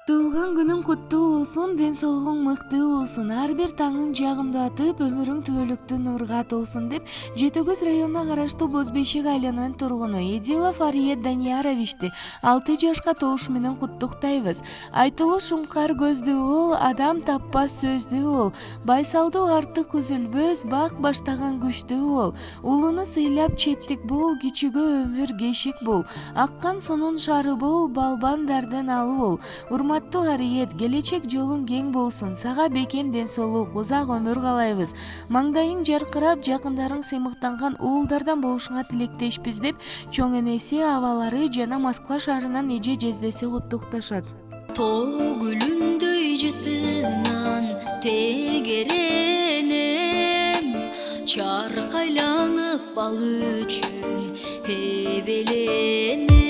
Туулган күнүң куттуу болсун, ден соолугуң мыкты болсун, ар бир таңың жагымдатып, өмүрүң түбөлүктүү нурга толсун деп Жетөгөз районуна караштуу Боз Бейшек айылынын тургуну Эдилов Ариетти 6 жашка толушу менен куттуктайбыз. Айтылуу шумкар көздүү бол, адам таппас сөздүү бол, байсалдуу артык үзүлбөс, бак баштаган күчтүү бол, улууну сыйлап четтик бол, кичүүгө өмүр кешик бол, аккан сунун шары бол, балбан дардын алы бол. Урматтуу Ариет, келечек жолуң кең болсун, сага бекем ден соолук, узак өмүр каалайбыз. Маңдайың жаркырап, жакындарың сыймыктанган уулдардан болушуңа тилектешпиз деп чоң энеси, абалары жана Москва шаарынан эже жездеси куттукташат. Тоо гүлүндөй жытынан тегеренен чаркайланып бал үчүн эбеленем.